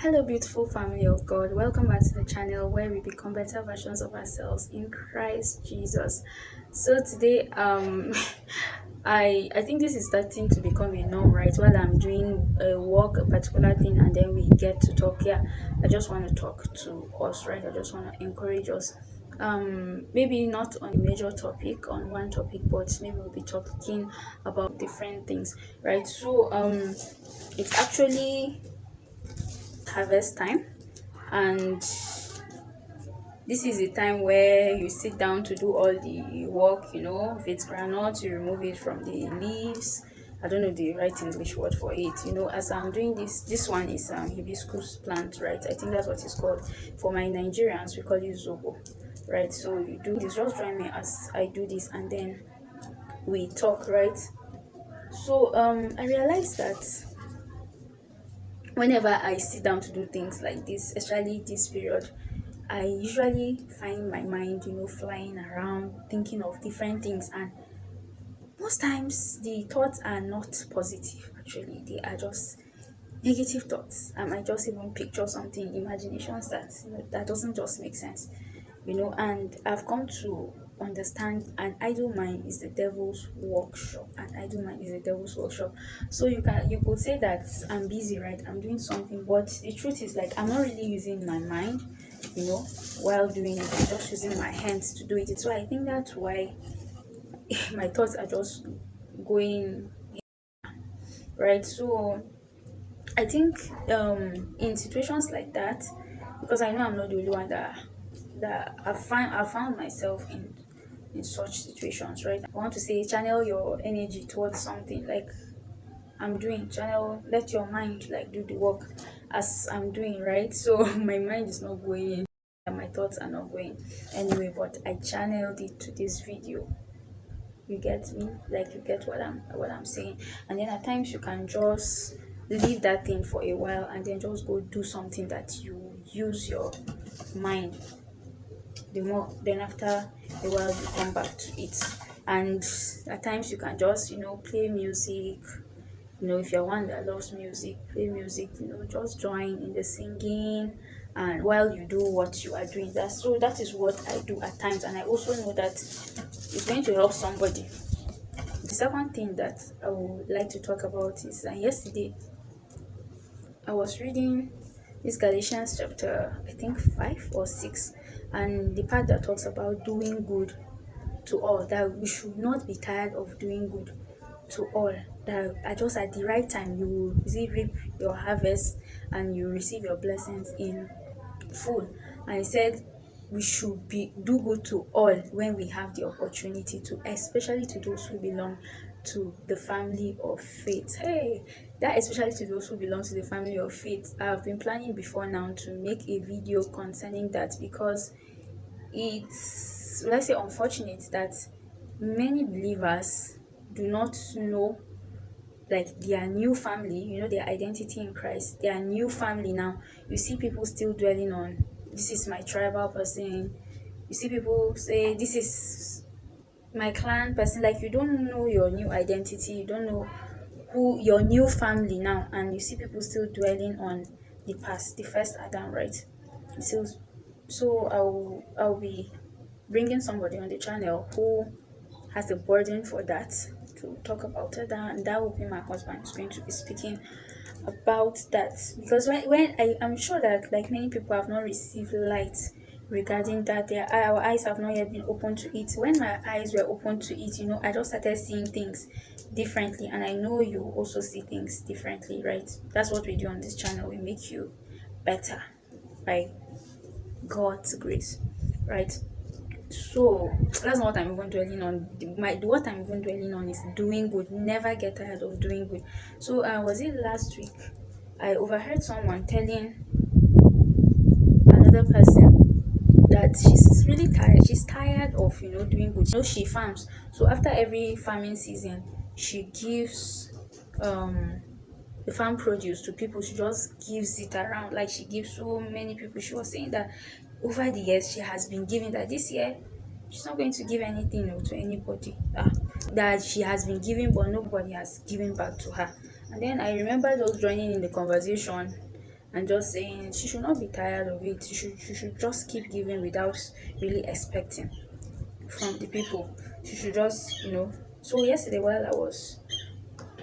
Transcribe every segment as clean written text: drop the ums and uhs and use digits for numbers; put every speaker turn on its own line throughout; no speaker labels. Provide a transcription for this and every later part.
Hello, beautiful family of God. Welcome back to the channel where we become better versions of ourselves in Christ Jesus. So today, I think this is starting to become a norm, right? While I'm doing a work, a particular thing, and then we get to talk. Yeah, I just want to talk to us, right? I just want to encourage us. Maybe not on a major topic, on one topic, but maybe we'll be talking about different things, right? So, it's actually harvest time, and this is a time where you sit down to do all the work. If it's granite, you remove it from the leaves. I don't know the right English word for it. As I'm doing this one is hibiscus plant, right? I think that's what it's called. For my Nigerians, we call it zobo, right? So you do this. Just join me as I do this, and then we talk, right? So, I realized that whenever I sit down to do things like this, especially this period, I usually find my mind, flying around, thinking of different things. And most times the thoughts are not positive, actually. They are just negative thoughts. I might just even picture something, imaginations that doesn't just make sense. And I've come to understand an idle mind is the devil's workshop. An idle mind is the devil's workshop. So you could say that I'm busy, right? I'm doing something, but the truth is, like, I'm not really using my mind, you know while doing it. I'm just using my hands to do it. So I think that's why my thoughts are just going right. So I think in situations like that, because I know I'm not the only one that I found myself in such situations, right? I want to say channel your energy towards something like I'm doing. Channel, let your mind like do the work as I'm doing, right? So my mind is not going and my thoughts are not going anyway, but I channeled it to this video. You get me? Like, you get what I'm saying. And then at times you can just leave that thing for a while and then just go do something that you use your mind. The more then after a while you come back to it. And at times you can just play music. If you're one that loves music, play music. Just join in the singing, and while you do what you are doing. That is what I do at times, and I also know that it's going to help somebody. The second thing that I would like to talk about is yesterday I was reading this Galatians chapter, I think 5 or 6, and the part that talks about doing good to all, that we should not be tired of doing good to all, that just at the right time you will reap your harvest and you receive your blessings in full. And he said we should be do good to all when we have the opportunity to, especially to those who belong to the family of faith. Hey, that especially to those who belong to the family of faith. I've been planning before now to make a video concerning that, because it's, let's say, unfortunate that many believers do not know, like, their new family, their identity in Christ, their new family. Now you see people still dwelling on, this is my tribal person. You see people say, this is my clan person. Like, you don't know your new identity, you don't know who your new family now, and you see people still dwelling on the past, the first Adam, right? So I'll be bringing somebody on the channel who has a burden for that, to talk about it, and that will be my husband, who's going to be speaking about that. Because when I'm sure that, like, many people have not received light regarding that, our eyes have not yet been open to it. When my eyes were open to it, I just started seeing things differently, and I know you also see things differently, right? That's what we do on this channel. We make you better by God's grace, right? So that's not what I'm even dwelling on. What I'm even dwelling on is doing good. Never get tired of doing good. So was it last week? I overheard someone telling another person that she's really tired. She's tired of doing good. She farms. So after every farming season, she gives the farm produce to people. She just gives it around, like she gives so many people. She was saying that over the years she has been giving, that this year she's not going to give anything to anybody, that she has been giving but nobody has given back to her. And then I remember just joining in the conversation, and just saying she should not be tired of it. She should just keep giving without really expecting from the people. She should just, So yesterday, while I was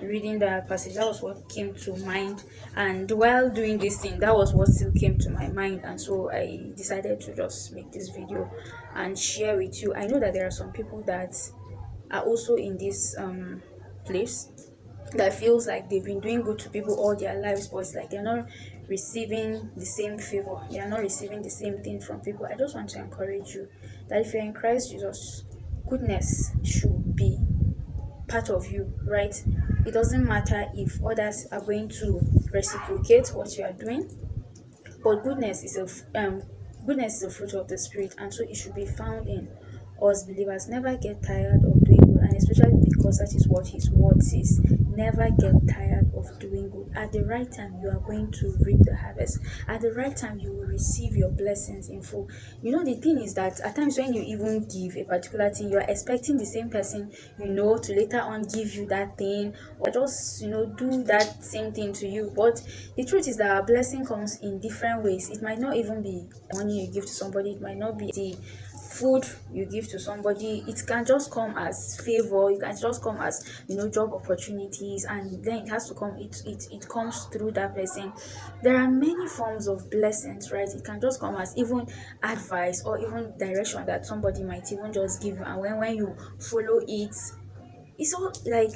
reading that passage, that was what came to mind. And while doing this thing, that was what still came to my mind. And so I decided to just make this video and share with you. I know that there are some people that are also in this place that feels like they've been doing good to people all their lives, but it's like they're not receiving the same favor, they are not receiving the same thing from people. I just want to encourage you that if you're in Christ Jesus, goodness should be part of you, right? It doesn't matter if others are going to reciprocate what you are doing, but goodness is a fruit of the spirit, and so it should be found in us believers. Never get tired of doing good, and especially because that is what his word says. Never get tired of doing good. At the right time, you are going to reap the harvest. At the right time, you will receive your blessings in full. The thing is that at times when you even give a particular thing, you are expecting the same person, to later on give you that thing, or just, do that same thing to you. But the truth is that our blessing comes in different ways. It might not even be money you give to somebody, it might not be the food you give to somebody. It can just come as favor, it can just come as job opportunities, and then it has to come, it comes through that person. There are many forms of blessings, right? It can just come as even advice or even direction that somebody might even just give you, and when you follow it, it's all like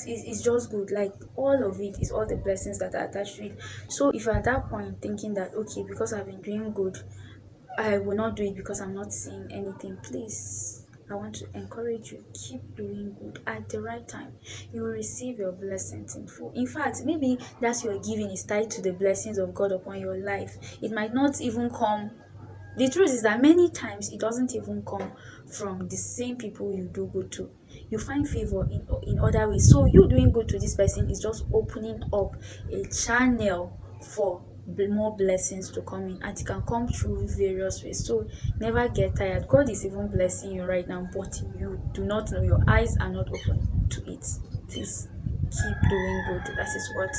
it's just good. Like all of it is all the blessings that are attached to it. So if you're at that point thinking that, okay, because I've been doing good, I will not do it because I'm not seeing anything, please, I want to encourage you, keep doing good. At the right time, you will receive your blessings in full. In fact, maybe that's your giving is tied to the blessings of God upon your life. It might not even come. The truth is that many times it doesn't even come from the same people you do good to. You find favor in other ways. So you doing good to this person is just opening up a channel for more blessings to come in, and it can come through various ways. So never get tired. God is even blessing you right now, but you do not know. Your eyes are not open to it. Please keep doing good. That is what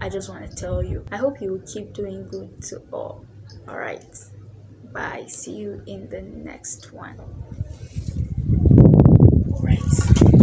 I just want to tell you. I hope you will keep doing good to all. All right. Bye. See you in the next one. All right.